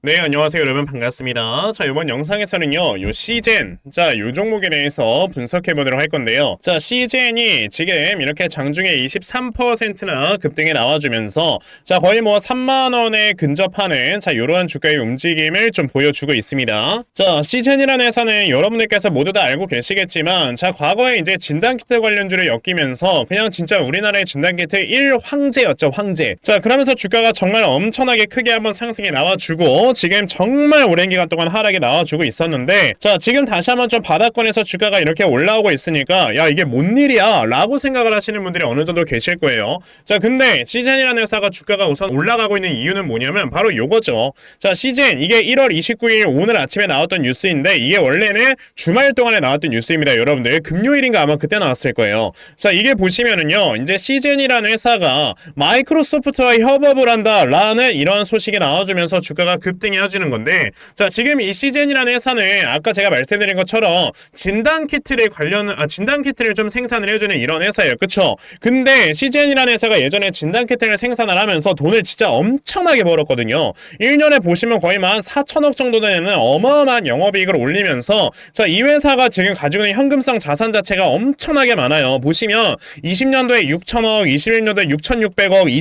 네, 안녕하세요, 여러분. 반갑습니다. 자, 이번 영상에서는요, 요 시젠, 자, 요 종목에 대해서 분석해 보도록 할 건데요. 자, 시젠이 지금 이렇게 장중에 23%나 급등에 나와주면서, 자, 거의 뭐 3만원에 근접하는, 자, 요러한 주가의 움직임을 좀 보여주고 있습니다. 자, 시젠이라는 회사는 여러분들께서 모두 다 알고 계시겠지만, 자, 과거에 이제 진단키트 관련주를 엮이면서, 그냥 진짜 우리나라의 진단키트 1황제였죠, 황제. 자, 그러면서 주가가 정말 엄청나게 크게 한번 상승이 나와주고, 지금 정말 오랜 기간 동안 하락이 나와주고 있었는데, 자, 지금 다시 한번 좀 바닥권에서 주가가 이렇게 올라오고 있으니까 야, 이게 뭔 일이야 라고 생각을 하시는 분들이 어느 정도 계실 거예요. 자, 근데 시젠이라는 회사가 주가가 우선 올라가고 있는 이유는 뭐냐면 바로 요거죠. 자, 시젠, 이게 1월 29일 오늘 아침에 나왔던 뉴스인데, 이게 원래는 주말 동안에 나왔던 뉴스입니다. 여러분들 금요일인가 아마 그때 나왔을 거예요. 자, 이게 보시면은요, 이제 시젠이라는 회사가 마이크로소프트와 협업을 한다 라는 이런 소식이 나와주면서 주가가 급등해지는 건데, 자, 지금 이 시젠이라는 회사는 아까 제가 말씀드린 것처럼 진단키트를 좀 생산을 해주는 이런 회사예요. 그쵸? 근데 시젠이라는 회사가 예전에 진단키트를 생산을 하면서 돈을 진짜 엄청나게 벌었거든요. 1년에 보시면 거의 만 4천억 정도 되는 어마어마한 영업이익을 올리면서, 자, 이 회사가 지금 가지고 있는 현금성 자산 자체가 엄청나게 많아요. 보시면 20년도에 6천억, 21년도에 6,600억,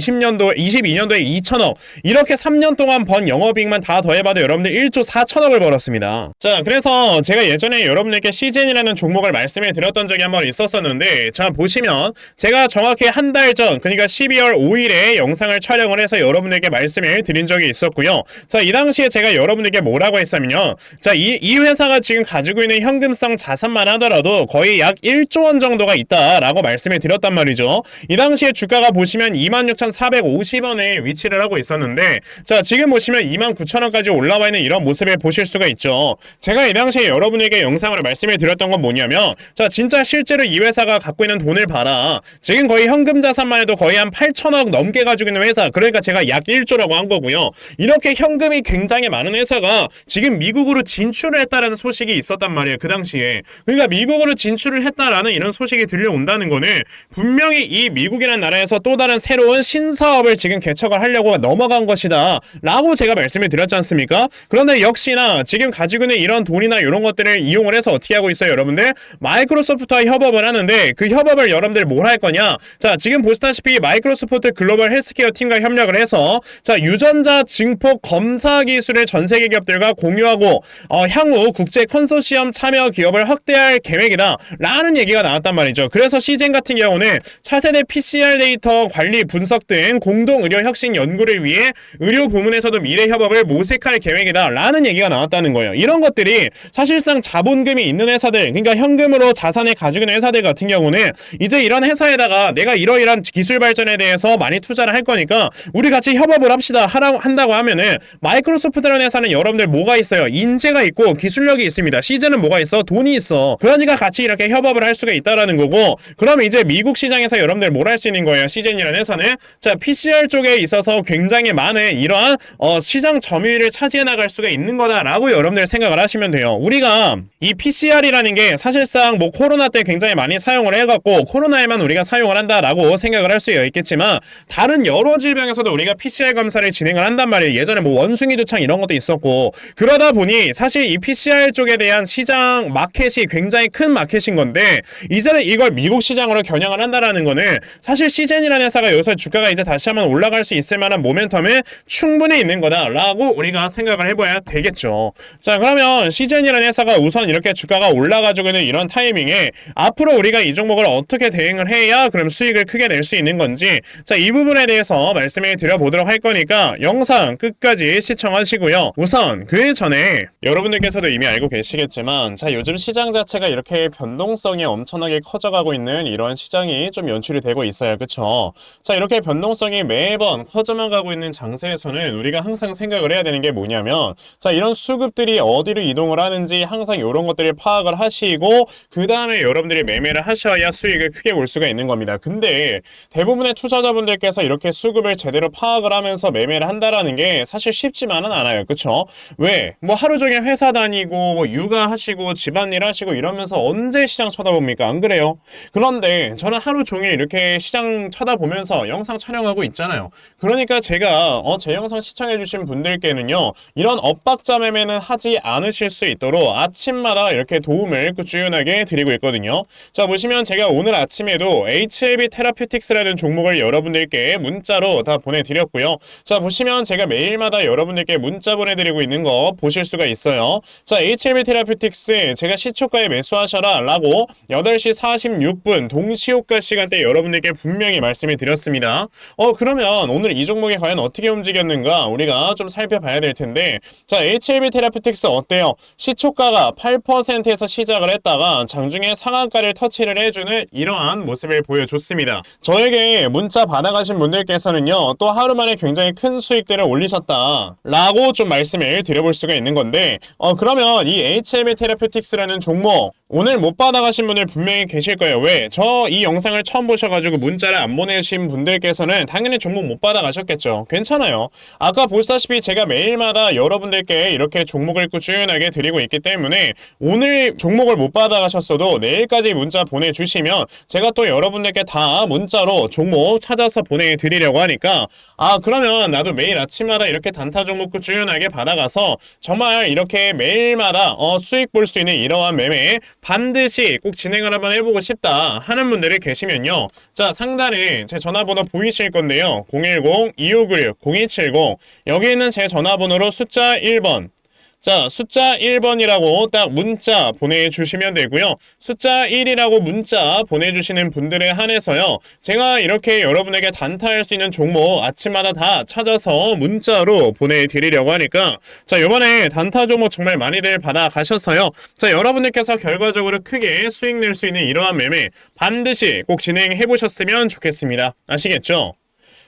22년도에 2천억, 이렇게 3년 동안 번 영업이익만 다 더해봐도 여러분들 1조 4천억을 벌었습니다. 자, 그래서 제가 예전에 여러분들께 시젠이라는 종목을 말씀을 드렸던 적이 한번 있었었는데, 자, 보시면 제가 정확히 한 달 전, 그러니까 12월 5일에 영상을 촬영을 해서 여러분들께 말씀을 드린 적이 있었고요. 자, 이 당시에 제가 여러분들께 뭐라고 했냐면요, 자, 이 회사가 지금 가지고 있는 현금성 자산만 하더라도 거의 약 1조 원 정도가 있다라고 말씀을 드렸단 말이죠. 이 당시에 주가가 보시면 26,450원에 위치를 하고 있었는데, 자, 지금 보시면 29,000원까지 올라와 있는 이런 모습을 보실 수가 있죠. 제가 이 당시에 여러분에게 영상으로 말씀을 드렸던 건 뭐냐면, 자, 진짜 실제로 이 회사가 갖고 있는 돈을 봐라. 지금 거의 현금 자산만 해도 거의 한 8천억 넘게 가지고 있는 회사. 그러니까 제가 약 1조라고 한 거고요. 이렇게 현금이 굉장히 많은 회사가 지금 미국으로 진출을 했다라는 소식이 있었단 말이에요. 그 당시에. 그러니까 미국으로 진출을 했다라는 이런 소식이 들려온다는 거는 분명히 이 미국이라는 나라에서 또 다른 새로운 신사업을 지금 개척을 하려고 넘어간 것이다 라고 제가 말씀을 드렸지 않습니까? 그런데 역시나 지금 가지고 있는 이런 돈이나 이런 것들을 이용을 해서 어떻게 하고 있어요, 여러분들? 마이크로소프트와 협업을 하는데, 그 협업을 여러분들 뭘 할 거냐? 자, 지금 보시다시피 마이크로소프트 글로벌 헬스케어 팀과 협력을 해서, 자, 유전자 증폭 검사 기술을 전 세계 기업들과 공유하고 향후 국제 컨소시엄 참여 기업을 확대할 계획이다 라는 얘기가 나왔단 말이죠. 그래서 시젠 같은 경우는 차세대 PCR 데이터 관리 분석 등 공동 의료 혁신 연구를 위해 의료 부문에서도 미래 협업을 모색할 계획이다 라는 얘기가 나왔다는 거예요. 이런 것들이 사실상 자본금이 있는 회사들, 그러니까 현금으로 자산을 가지고 있는 회사들 같은 경우는 이제 이런 회사에다가 내가 이러이러한 기술 발전에 대해서 많이 투자를 할 거니까 우리 같이 협업을 합시다 한다고 하면은, 마이크로소프트라는 회사는 여러분들 뭐가 있어요? 인재가 있고 기술력이 있습니다. 시즌은 뭐가 있어? 돈이 있어. 그러니까 같이 이렇게 협업을 할 수가 있다라는 거고, 그럼 이제 미국 시장에서 여러분들 뭘 할 수 있는 거예요? 시즌이라는 회사는, 자, PCR 쪽에 있어서 굉장히 많은 이러한 시장 점유율을 차지해 나갈 수가 있는 거다라고 여러분들 생각을 하시면 돼요. 우리가 이 PCR이라는 게 사실상 뭐 코로나 때 굉장히 많이 사용을 해갖고 코로나에만 우리가 사용을 한다라고 생각을 할 수 있겠지만, 다른 여러 질병에서도 우리가 PCR 검사를 진행을 한단 말이에요. 예전에 뭐 원숭이 두창 이런 것도 있었고, 그러다 보니 사실 이 PCR 쪽에 대한 시장 마켓이 굉장히 큰 마켓인 건데, 이제는 이걸 미국 시장으로 겨냥을 한다라는 거는 사실 시젠이라는 회사가 여기서 주가가 이제 다시 한번 올라갈 수 있을 만한 모멘텀이 충분히 있는 거다라고 우리가 생각을 해봐야 되겠죠. 자, 그러면 시젠이라는 회사가 우선 이렇게 주가가 올라가지고 있는 이런 타이밍에 앞으로 우리가 이 종목을 어떻게 대응을 해야 그럼 수익을 크게 낼 수 있는 건지, 자, 이 부분에 대해서 말씀을 드려보도록 할 거니까 영상 끝까지 시청하시고요. 우선 그 전에 여러분들께서도 이미 알고 계시겠지만, 자, 요즘 시장 자체가 이렇게 변동성이 엄청나게 커져가고 있는 이런 시장이 좀 연출이 되고 있어요. 그쵸? 자, 이렇게 변동성이 매번 커져만 가고 있는 장세에서는 우리가 항상 생각을 해야 되는 게 뭐냐면, 자, 이런 수급들이 어디로 이동을 하는지 항상 이런 것들을 파악을 하시고, 그 다음에 여러분들이 매매를 하셔야 수익을 크게 볼 수가 있는 겁니다. 근데 대부분의 투자자분들께서 이렇게 수급을 제대로 파악을 하면서 매매를 한다라는 게 사실 쉽지만은 않아요. 그쵸? 왜? 뭐 하루 종일 회사 다니고 뭐 육아하시고 집안일 하시고 이러면서 언제 시장 쳐다봅니까? 안 그래요? 그런데 저는 하루 종일 이렇게 시장 쳐다보면서 영상 촬영하고 있잖아요. 그러니까 제가 제 영상 시청해주신 분들께 여러분들께는요, 이런 엇박자 매매는 하지 않으실 수 있도록 아침마다 이렇게 도움을 꾸준하게 드리고 있거든요. 자, 보시면 제가 오늘 아침에도 HLB 테라퓨틱스라는 종목을 여러분들께 문자로 다 보내드렸고요. 자, 보시면 제가 매일마다 여러분들께 문자 보내드리고 있는 거 보실 수가 있어요. 자, HLB 테라퓨틱스 제가 시초가에 매수하셔라 라고 8시 46분 동시효과 시간대 여러분들께 분명히 말씀을 드렸습니다. 그러면 오늘 이 종목이 과연 어떻게 움직였는가 우리가 좀 살펴봐야 될 텐데, 자, HLB 테라퓨틱스 어때요? 시초가가 8%에서 시작을 했다가 장중에 상한가를 터치를 해주는 이러한 모습을 보여줬습니다. 저에게 문자 받아가신 분들께서는요, 또 하루 만에 굉장히 큰 수익들을 올리셨다 라고 좀 말씀을 드려볼 수가 있는 건데, 그러면 이 HLB 테라퓨틱스라는 종목 오늘 못 받아가신 분들 분명히 계실 거예요. 왜? 저 이 영상을 처음 보셔가지고 문자를 안 보내신 분들께서는 당연히 종목 못 받아가셨겠죠. 괜찮아요. 아까 보시다시피 제가 매일마다 여러분들께 이렇게 종목을 꾸준하게 드리고 있기 때문에 오늘 종목을 못 받아가셨어도 내일까지 문자 보내주시면 제가 또 여러분들께 다 문자로 종목 찾아서 보내드리려고 하니까, 그러면 나도 매일 아침마다 이렇게 단타 종목 꾸준하게 받아가서 정말 이렇게 매일마다 수익 볼 수 있는 이러한 매매 반드시 꼭 진행을 한번 해보고 싶다 하는 분들이 계시면요, 자, 상단에 제 전화번호 보이실 건데요, 010-2596-0270 여기 있는 제 전화번호로 숫자 1번, 자, 숫자 1번이라고 딱 문자 보내주시면 되고요. 숫자 1이라고 문자 보내주시는 분들에 한해서요, 제가 이렇게 여러분에게 단타할 수 있는 종목 아침마다 다 찾아서 문자로 보내드리려고 하니까, 자, 이번에 단타 종목 정말 많이들 받아가셔서요, 자, 여러분들께서 결과적으로 크게 수익 낼 수 있는 이러한 매매 반드시 꼭 진행해보셨으면 좋겠습니다. 아시겠죠?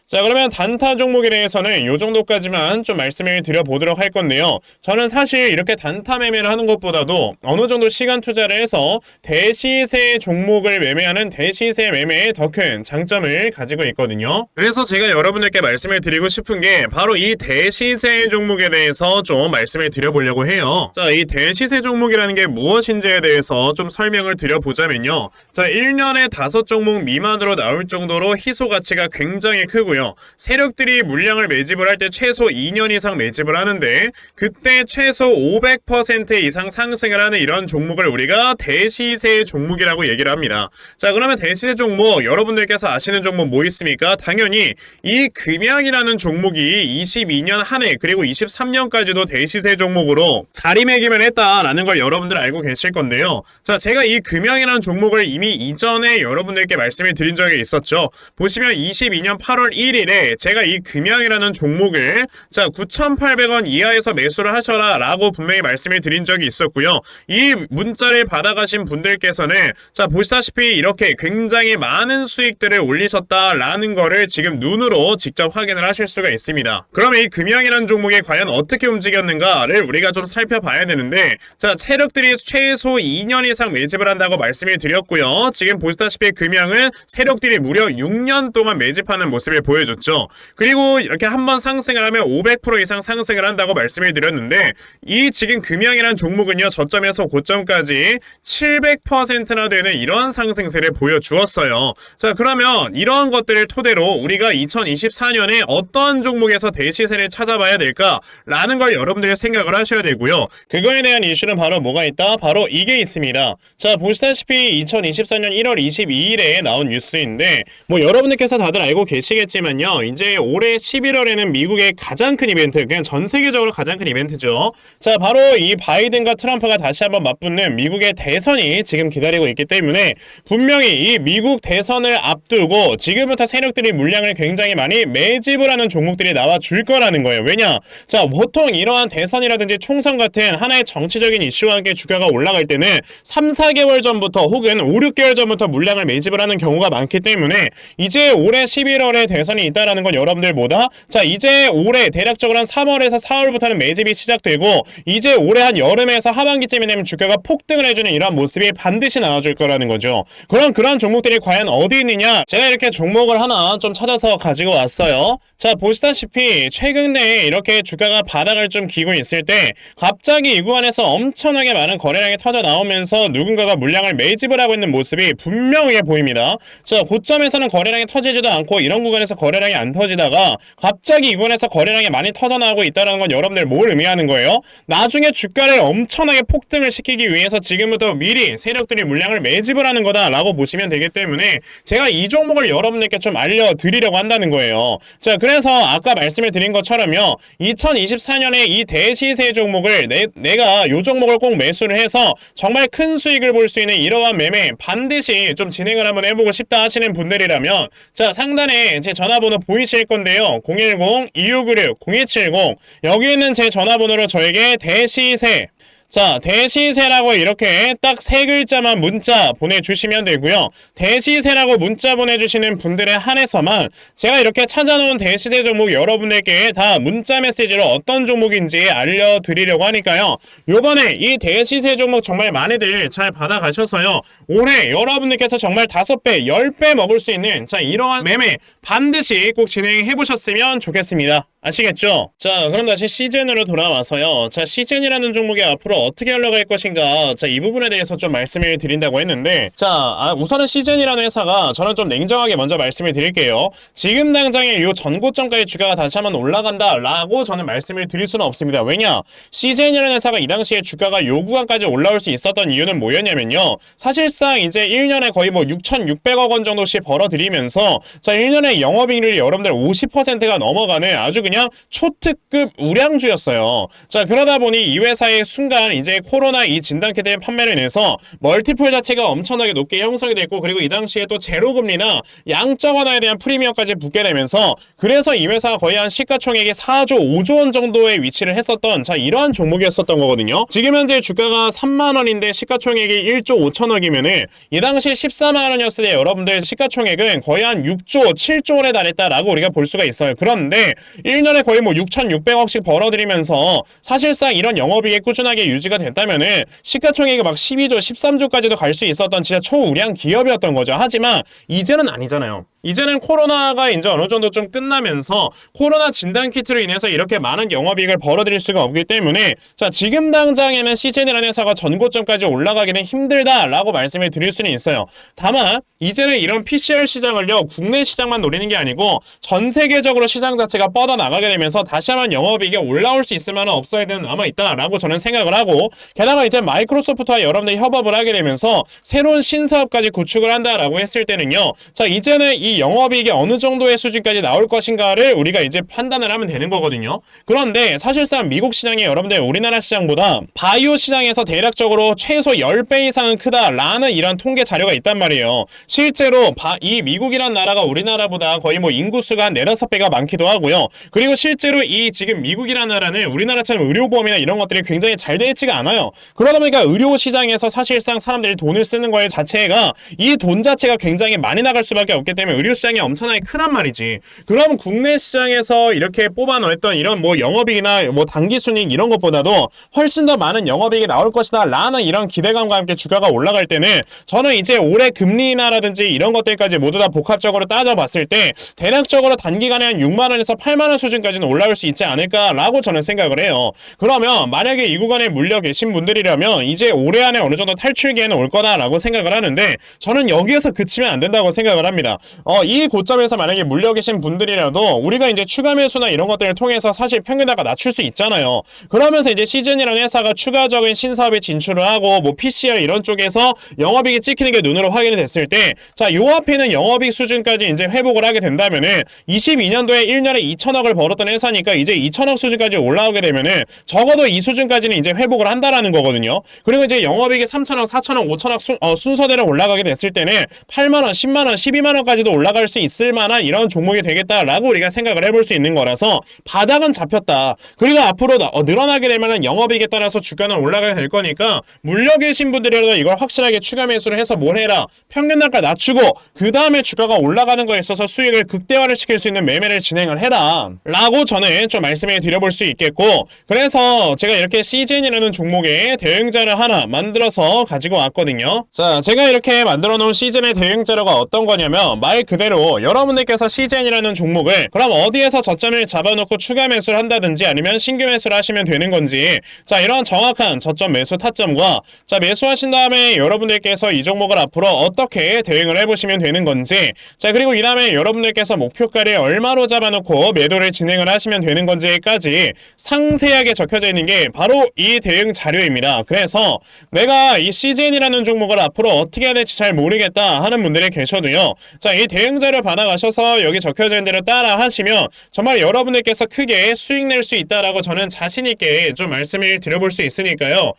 자, 그러면 단타 종목에 대해서는 이 정도까지만 좀 말씀을 드려보도록 할 건데요. 저는 사실 이렇게 단타 매매를 하는 것보다도 어느 정도 시간 투자를 해서 대시세 종목을 매매하는 대시세 매매에 더 큰 장점을 가지고 있거든요. 그래서 제가 여러분들께 말씀을 드리고 싶은 게 바로 이 대시세 종목에 대해서 좀 말씀을 드려보려고 해요. 자, 이 대시세 종목이라는 게 무엇인지에 대해서 좀 설명을 드려보자면요. 자, 1년에 5종목 미만으로 나올 정도로 희소 가치가 굉장히 크고요. 세력들이 물량을 매집을 할 때 최소 2년 이상 매집을 하는데, 그때 최소 500% 이상 상승을 하는 이런 종목을 우리가 대시세 종목이라고 얘기를 합니다. 자, 그러면 대시세 종목 여러분들께서 아시는 종목 뭐 있습니까? 당연히 이 금양이라는 종목이 22년 한 해 그리고 23년까지도 대시세 종목으로 자리매김을 했다라는 걸 여러분들 알고 계실 건데요. 자, 제가 이 금양이라는 종목을 이미 이전에 여러분들께 말씀을 드린 적이 있었죠. 보시면 22년 8월 1일에 제가 이 금양이라는 종목을, 자, 9,800원 이하에서 매수를 하셔라 라고 분명히 말씀을 드린 적이 있었고요. 이 문자를 받아가신 분들께서는, 자, 보시다시피 이렇게 굉장히 많은 수익들을 올리셨다라는 거를 지금 눈으로 직접 확인을 하실 수가 있습니다. 그럼 이 금양이라는 종목이 과연 어떻게 움직였는가를 우리가 좀 살펴봐야 되는데, 자, 세력들이 최소 2년 이상 매집을 한다고 말씀을 드렸고요. 지금 보시다시피 금양은 세력들이 무려 6년 동안 매집하는 모습을 보여줬죠. 그리고 이렇게 한번 상승을 하면 500% 이상 상승을 한다고 말씀을 드렸는데, 이 지금 금양이라는 종목은요, 저점에서 고점까지 700%나 되는 이런 상승세를 보여주었어요. 자, 그러면 이러한 것들을 토대로 우리가 2024년에 어떤 종목에서 대시세를 찾아봐야 될까라는 걸 여러분들이 생각을 하셔야 되고요. 그거에 대한 이슈는 바로 뭐가 있다? 바로 이게 있습니다. 자, 보시다시피 2024년 1월 22일에 나온 뉴스인데, 뭐 여러분들께서 다들 알고 계시겠지만요, 이제 올해 11월에는 미국의 가장 큰 이벤트, 그냥 전 세계적으로 가장 큰 이벤트죠. 자, 바로 이 바이든과 트럼프가 다시 한번 맞붙는 미국의 대선이 지금 기다리고 있기 때문에 분명히 이 미국 대선을 앞두고 지금부터 세력들이 물량을 굉장히 많이 매집을 하는 종목들이 나와줄 거라는 거예요. 왜냐? 자, 보통 이러한 대선이라든지 총선 같은 하나의 정치적인 이슈와 함께 주가가 올라갈 때는 3, 4개월 전부터 혹은 5, 6개월 전부터 물량을 매집을 하는 경우가 많기 때문에 이제 올해 11월에 대선이 있다라는 건 여러분들 뭐다? 자, 이제 올해 대략적으로 한 3월에서 4월부터는 매집이 시작되고, 이제 올해 한 여름에서 하반기쯤이 되면 주가가 폭등을 해주는 이러한 모습이 반드시 나와줄 거라는 거죠. 그럼 그런 종목들이 과연 어디 있느냐? 제가 이렇게 종목을 하나 좀 찾아서 가지고 왔어요. 자, 보시다시피 최근에 이렇게 주가가 바닥을 좀 기고 있을 때 갑자기 이 구간에서 엄청나게 많은 거래량이 터져 나오면서 누군가가 물량을 매집을 하고 있는 모습이 분명하게 보입니다. 자, 고점에서는 거래량이 터지지도 않고 이런 구간에서 거래량이 안 터지다가 갑자기 이번에서 거래량이 많이 터져나오고 있다는 건 여러분들 뭘 의미하는 거예요? 나중에 주가를 엄청나게 폭등을 시키기 위해서 지금부터 미리 세력들이 물량을 매집을 하는 거다라고 보시면 되기 때문에 제가 이 종목을 여러분들께 좀 알려드리려고 한다는 거예요. 자, 그래서 아까 말씀을 드린 것처럼요, 2024년에 이 대시세 종목을 내가 이 종목을 꼭 매수를 해서 정말 큰 수익을 볼 수 있는 이러한 매매 반드시 좀 진행을 한번 해보고 싶다 하시는 분들이라면, 자, 상단에 제 전화번호 보이실 건데요, 010-2696-0270 여기 있는 제 전화번호로 저에게 대시세, 자, 대시세라고 이렇게 딱 세 글자만 문자 보내주시면 되고요. 대시세라고 문자 보내주시는 분들에 한해서만 제가 이렇게 찾아놓은 대시세 종목 여러분들께 다 문자 메시지로 어떤 종목인지 알려드리려고 하니까요. 요번에 이 대시세 종목 정말 많이들 잘 받아가셔서요, 올해 여러분들께서 정말 5배, 10배 먹을 수 있는, 자, 이러한 매매 반드시 꼭 진행해보셨으면 좋겠습니다. 아시겠죠? 자, 그럼 다시 시즌으로 돌아와서요. 자, 시즌이라는 종목이 앞으로 어떻게 흘러갈 것인가, 자, 이 부분에 대해서 좀 말씀을 드린다고 했는데, 자, 우선은 시즌이라는 회사가 저는 좀 냉정하게 먼저 말씀을 드릴게요. 지금 당장에 요 전고점까지 주가가 다시 한번 올라간다 라고 저는 말씀을 드릴 수는 없습니다. 왜냐? 시즌이라는 회사가 이 당시에 주가가 요 구간까지 올라올 수 있었던 이유는 뭐였냐면요, 사실상 이제 1년에 거의 뭐 6,600억 원 정도씩 벌어들이면서, 자, 1년에 영업이익률이 여러분들 50%가 넘어가는 아주 그냥 초특급 우량주였어요. 자, 그러다 보니 이 회사의 순간 이제 코로나 이 진단키트의 판매를 인해서 멀티플 자체가 엄청나게 높게 형성이 됐고, 그리고 이 당시에 또 제로금리나 양적 완화에 대한 프리미엄까지 붙게 되면서, 그래서 이 회사가 거의 한 시가총액이 4조 5조 원 정도의 위치를 했었던, 자, 이러한 종목이었었던 거거든요. 지금 현재 주가가 3만 원인데 시가총액이 1조 5천억이면은 이 당시 14만 원이었을 때 여러분들 시가총액은 거의 한 6조 7조 원에 달했다라고 우리가 볼 수가 있어요. 그런데 1년에 거의 뭐 6,600억씩 벌어들이면서 사실상 이런 영업이익이 꾸준하게 유지가 됐다면은 시가총액이 막 12조, 13조까지도 갈 수 있었던 진짜 초우량 기업이었던 거죠. 하지만 이제는 아니잖아요. 이제는 코로나가 이제 어느 정도 좀 끝나면서 코로나 진단키트로 인해서 이렇게 많은 영업이익을 벌어들일 수가 없기 때문에, 자, 지금 당장에는 시즌이라는 회사가 전고점까지 올라가기는 힘들다라고 말씀을 드릴 수는 있어요. 다만 이제는 이런 PCR 시장을요, 국내 시장만 노리는 게 아니고 전 세계적으로 시장 자체가 뻗어나가게 되면서 다시 한번 영업이익이 올라올 수 있을 만한 업사이드는 남아있다라고 저는 생각을 하고, 게다가 이제 마이크로소프트와 여러분들이 협업을 하게 되면서 새로운 신사업까지 구축을 한다라고 했을 때는요, 자, 이제는 이 영업이익이 어느 정도의 수준까지 나올 것인가를 우리가 이제 판단을 하면 되는 거거든요. 그런데 사실상 미국 시장이 여러분들 우리나라 시장보다 바이오 시장에서 대략적으로 최소 10배 이상은 크다라는 이런 통계 자료가 있단 말이에요. 실제로 이 미국이란 나라가 우리나라보다 거의 뭐 인구수가 한 4-5배가 많기도 하고요. 그리고 실제로 이 지금 미국이란 나라는 우리나라처럼 의료보험이나 이런 것들이 굉장히 잘 되어 있지가 않아요. 그러다 보니까 의료 시장에서 사실상 사람들이 돈을 쓰는 거에 자체가, 이 돈 자체가 굉장히 많이 나갈 수밖에 없기 때문에 의료 시장이 엄청나게 크단 말이지. 그럼 국내 시장에서 이렇게 뽑아놓았던 이런 뭐 영업이익이나 뭐 당기순이익 이런 것보다도 훨씬 더 많은 영업이익이 나올 것이다 라는 이런 기대감과 함께 주가가 올라갈 때는, 저는 이제 올해 금리 인하라든지 이런 것들까지 모두 다 복합적으로 따져봤을 때 대략적으로 단기간에 한 6만원에서 8만원 수준까지는 올라올 수 있지 않을까라고 저는 생각을 해요. 그러면 만약에 이 구간에 물려 계신 분들이라면 이제 올해 안에 어느 정도 탈출기에는 올 거다라고 생각을 하는데, 저는 여기에서 그치면 안 된다고 생각을 합니다. 이 고점에서 만약에 물려 계신 분들이라도 우리가 이제 추가 매수나 이런 것들을 통해서 사실 평균단가 낮출 수 있잖아요. 그러면서 이제 시즌이라는 회사가 추가적인 신사업에 진출을 하고 뭐 PCR 이런 쪽에서 영업이익이 찍히는 게 눈으로 확인이 됐을 때, 자, 요 앞에 있는 영업이익 수준까지 이제 회복을 하게 된다면은 22년도에 1년에 2천억을 벌었던 회사니까 이제 2천억 수준까지 올라오게 되면은 적어도 이 수준까지는 이제 회복을 한다라는 거거든요. 그리고 이제 영업이익이 3천억, 4천억, 5천억 순서대로 올라가게 됐을 때는 8만원, 10만원, 12만원까지도 올라갈 수 있을 만한 이런 종목이 되겠다라고 우리가 생각을 해볼 수 있는 거라서 바닥은 잡혔다. 그리고 앞으로 늘어나게 되면은 영업이익에 따라서 주가는 올라가게 될 거니까 물려 계신 분들이라도 이걸 확실하게 추가 매수를 해서 뭘 해라. 평균 단가 낮추고 그 다음에 주가가 올라가는 거에 있어서 수익을 극대화를 시킬 수 있는 매매를 진행을 해라 라고 저는 좀 말씀을 드려볼 수 있겠고, 그래서 제가 이렇게 시즌이라는 종목의 대응자를 하나 만들어서 가지고 왔거든요. 자, 제가 이렇게 만들어 놓은 시즌의 대응자료가 어떤 거냐면 그대로 여러분들께서 CGN이라는 종목을 그럼 어디에서 저점을 잡아놓고 추가 매수를 한다든지 아니면 신규 매수를 하시면 되는 건지, 자 이런 정확한 저점 매수 타점과 자 매수하신 다음에 여러분들께서 이 종목을 앞으로 어떻게 대응을 해보시면 되는 건지, 자 그리고 이 다음에 여러분들께서 목표가를 얼마로 잡아놓고 매도를 진행을 하시면 되는 건지까지 상세하게 적혀져 있는 게 바로 이 대응 자료입니다. 그래서 내가 이 CGN이라는 종목을 앞으로 어떻게 해야 될지 잘 모르겠다 하는 분들이 계셔도요, 자 이 대응 자료 받아가셔서 여기 적혀져 있는 대로 따라 하시면 정말 여러분들께서 크게 수익 낼 수 있다라고 저는 자신 있게 좀 말씀을 드려볼 수 있으니까요.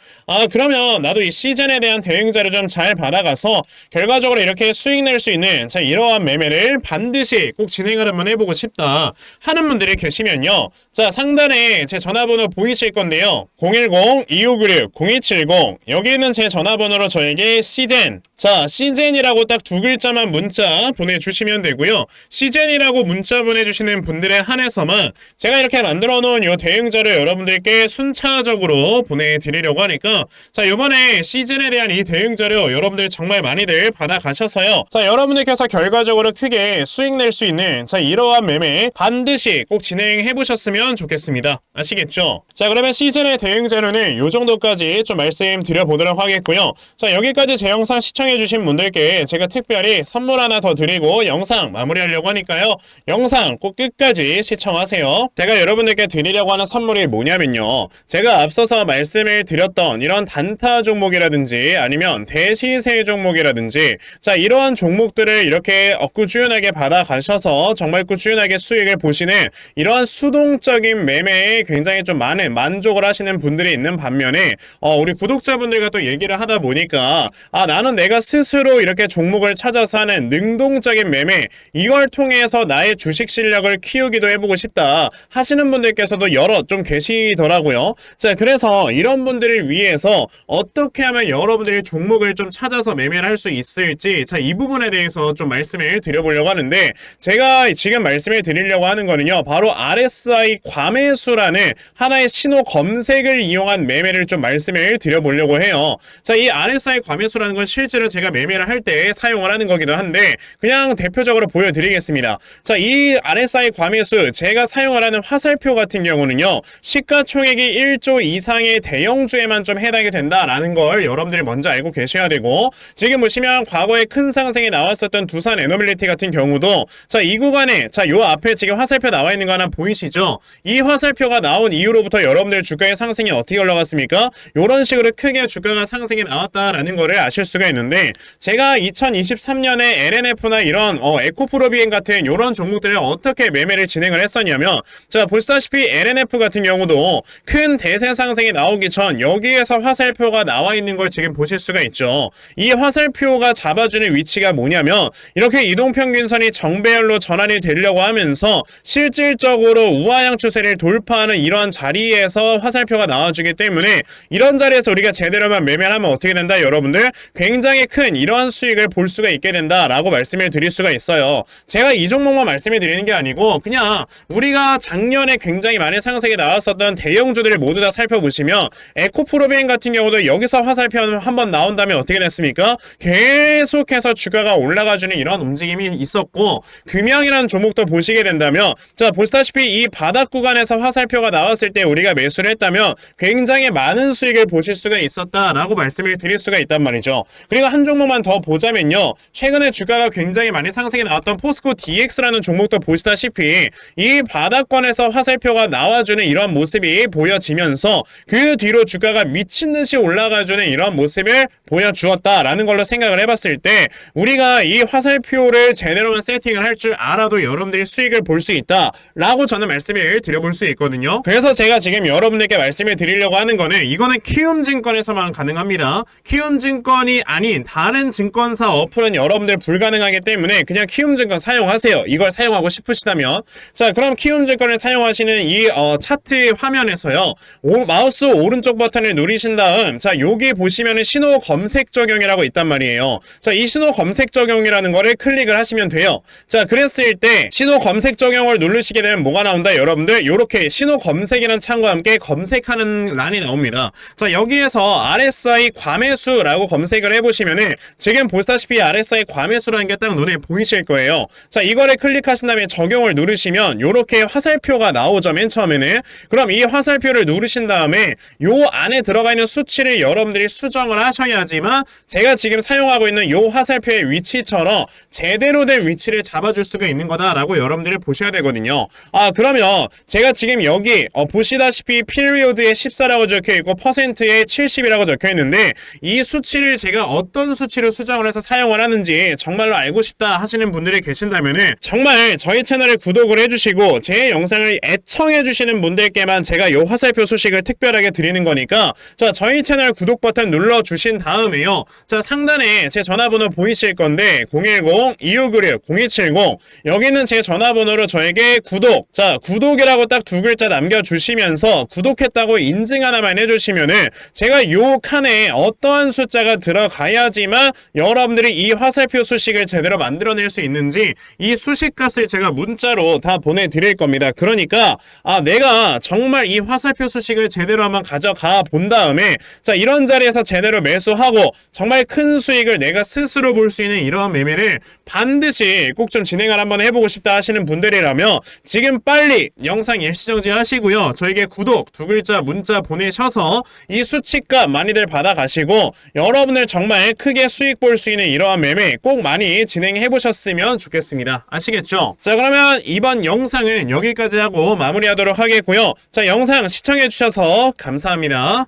그러면 나도 이 CGN에 대한 대응 자료 좀 잘 받아가서 결과적으로 이렇게 수익 낼 수 있는 자 이러한 매매를 반드시 꼭 진행을 한번 해보고 싶다 하는 분들이 계시면요, 자 상단에 제 전화번호 보이실 건데요, 010-2596-0270 여기 있는 제 전화번호로 저에게 CGN, 자 CGN이라고 딱 두 글자만 문자 보내주시면 되고요. CGN이라고 문자 보내주시는 분들에 한해서만 제가 이렇게 만들어 놓은 요 대응 자료 여러분들께 순차적으로 보내드리려고 하니까, 자 요번에 CGN에 대한 이 대응 자료 여러분들 정말 많이들 받아가셔서요, 자 여러분들께서 결과적으로 크게 수익 낼 수 있는 자 이러한 매매 반드시 꼭 진행해 보셨으면 좋겠습니다. 아시겠죠? 자 그러면 CGN의 대응 자료는 요 정도까지 좀 말씀드려보도록 하겠고요. 자 여기까지 제 영상 시청해주신 분들께 제가 특별히 선물 하나 더 드리고 영상 마무리하려고 하니까요, 영상 꼭 끝까지 시청하세요. 제가 여러분들께 드리려고 하는 선물이 뭐냐면요, 제가 앞서서 말씀을 드렸던 이런 단타 종목이라든지 아니면 대시세 종목이라든지 자 이러한 종목들을 이렇게 꾸준하게 받아가셔서 정말 꾸준하게 수익을 보시는 이러한 수동적인 매매에 굉장히 좀 많은 만족을 하시는 분들이 있는 반면에 우리 구독자분들과 또 얘기를 하다 보니까 나는 내가 스스로 이렇게 종목을 찾아서 하는 능동적인 매매, 이걸 통해서 나의 주식 실력을 키우기도 해보고 싶다 하시는 분들께서도 여러 좀 계시더라고요. 자 그래서 이런 분들을 위해서 어떻게 하면 여러분들이 종목을 좀 찾아서 매매를 할 수 있을지, 자 이 부분에 대해서 좀 말씀을 드려보려고 하는데, 제가 지금 말씀을 드리려고 하는 거는요, 바로 RSI 과매수라는 하나의 신호 검색을 이용한 매매를 좀 말씀을 드려보려고 해요. 자 이 RSI 과매수라는 건 실제로 제가 매매를 할 때 사용을 하는 거기도 한데 그냥 대표적으로 보여드리겠습니다. 자 이 RSI 과매수 제가 사용을 하는 화살표 같은 경우는요, 시가총액이 1조 이상의 대형주에만 좀 해당이 된다라는 걸 여러분들이 먼저 알고 계셔야 되고, 지금 보시면 과거에 큰 상승이 나왔었던 두산 에너빌리티 같은 경우도 자 이 구간에 자 요 앞에 지금 화살표 나와 있는 거 하나 보이시죠? 이 화살표가 나온 이후로부터 여러분들 주가의 상승이 어떻게 올라갔습니까? 요런 식으로 크게 주가가 상승이 나왔다라는 거를 아실 수가 있는데, 제가 2023년에 LNF나 이런 에코프로비엔 같은 요런 종목들을 어떻게 매매를 진행을 했었냐면, 자 보시다시피 LNF 같은 경우도 큰 대세 상승이 나오기 전 여기에서 화살표가 나와 있는 걸 지금 보실 수가 있죠. 이 화살표가 잡아주는 위치가 뭐냐면 이렇게 이동평균선이 정배열로 전환이 되려고 하면서 실질적으로 우하향 추세를 돌파하는 이러한 자리에서 화살표가 나와주기 때문에 이런 자리에서 우리가 제대로만 매매를 하면 어떻게 된다 여러분들? 굉장히 큰 이러한 수익을 볼 수가 있게 된다라고 말씀을 드릴 수가 있어요. 제가 이 종목만 말씀을 드리는 게 아니고 그냥 우리가 작년에 굉장히 많은 상승이 나왔었던 대형주들을 모두 다 살펴보시면 에코프로비엔 같은 경우도 여기서 화살표 한번 나온 다음에 어떻게 됐습니까? 계속해서 주가가 올라가주는 이런 움직임이 있었고, 금양이라는 종목도 보시게 된다면 자 보시다시피 이 바닥 구간에서 화살표가 나왔을 때 우리가 매수를 했다면 굉장히 많은 수익을 보실 수가 있었다라고 말씀을 드릴 수가 있단 말이죠. 그리고 한 종목만 더 보자면요, 최근에 주가가 굉장히 많이 상승이 나왔던 포스코 DX라는 종목도 보시다시피 이 바닥권에서 화살표가 나와주는 이런 모습이 보여지면서 그 뒤로 주가가 미친듯이 올라가주는 이런 모습을 보여주었다라는 걸로 생각을 해봤을 때, 우리가 이 화살표를 제대로만 세팅을 할 줄 알아도 여러분들이 수익을 볼 수 있다라고 저는 말씀을 드려볼 수 있거든요. 그래서 제가 지금 여러분들께 말씀을 드리려고 하는 거는 이거는 키움증권에서만 가능합니다. 키움증권이 아닌 다른 증권사 어플은 여러분들 불가능하기 때문에 그냥 키움증권 사용하세요. 이걸 사용하고 싶으시다면. 자 그럼 키움증권을 사용하시는 이 차트 화면에서요, 마우스 오른쪽 버튼을 누르신 다음 자 여기 보시면은 신호 검색 적용이라고 있단 말이에요. 자 이 신호 검색 적용이라는 거를 클릭을 하시면 돼요. 자 그랬을 때 신호 검색 적용을 누르시게 되면 뭐가 나온다 여러분들? 요렇게 신호 검색이라는 창과 함께 검색하는 란이 나옵니다. 자 여기에서 RSI 과매수라고 검색을 해보시면은 지금 보시다시피 RSI 과매수라는 게 딱 눈에 화면에 보이실 거예요. 자, 이거를 클릭하신 다음에 적용을 누르시면 요렇게 화살표가 나오죠. 맨 처음에는. 그럼 이 화살표를 누르신 다음에 요 안에 들어가 있는 수치를 여러분들이 수정을 하셔야지만 제가 지금 사용하고 있는 요 화살표의 위치처럼 제대로 된 위치를 잡아줄 수가 있는 거다라고 여러분들이 보셔야 되거든요. 그러면 제가 지금 여기 보시다시피 period에 14라고 적혀있고 %에 70이라고 적혀있는데 이 수치를 제가 어떤 수치로 수정을 해서 사용을 하는지 정말로 알고 싶다 하시는 분들이 계신다면은 정말 저희 채널에 구독을 해주시고 제 영상을 애청해주시는 분들께만 제가 요 화살표 소식을 특별하게 드리는 거니까 자, 저희 채널 구독 버튼 눌러주신 다음에요. 자, 상단에 제 전화번호 보이실 건데 010-2596-0270 여기는 제 전화번호로 저에게 구독, 자, 구독이라고 딱 두 글자 남겨주시면서 구독했다고 인증 하나만 해주시면은 제가 요 칸에 어떠한 숫자가 들어가야지만 여러분들이 이 화살표 수식을 제대로 만들어낼 수 있는지 이 수식 값을 제가 문자로 다 보내드릴 겁니다. 그러니까 내가 정말 이 화살표 수식을 제대로 한번 가져가 본 다음에 자, 이런 자리에서 제대로 매수하고 정말 큰 수익을 내가 스스로 볼 수 있는 이러한 매매를 반드시 꼭 좀 진행을 한번 해보고 싶다 하시는 분들이라면 지금 빨리 영상 일시정지 하시고요. 저에게 구독 두 글자 문자 보내셔서 이 수치값 많이들 받아가시고 여러분들 정말 크게 수익 볼 수 있는 이러한 매매 꼭 많이 진행해 보셨으면 좋겠습니다. 아시겠죠? 자, 그러면 이번 영상은 여기까지 하고 마무리하도록 하겠고요. 자, 영상 시청해 주셔서 감사합니다.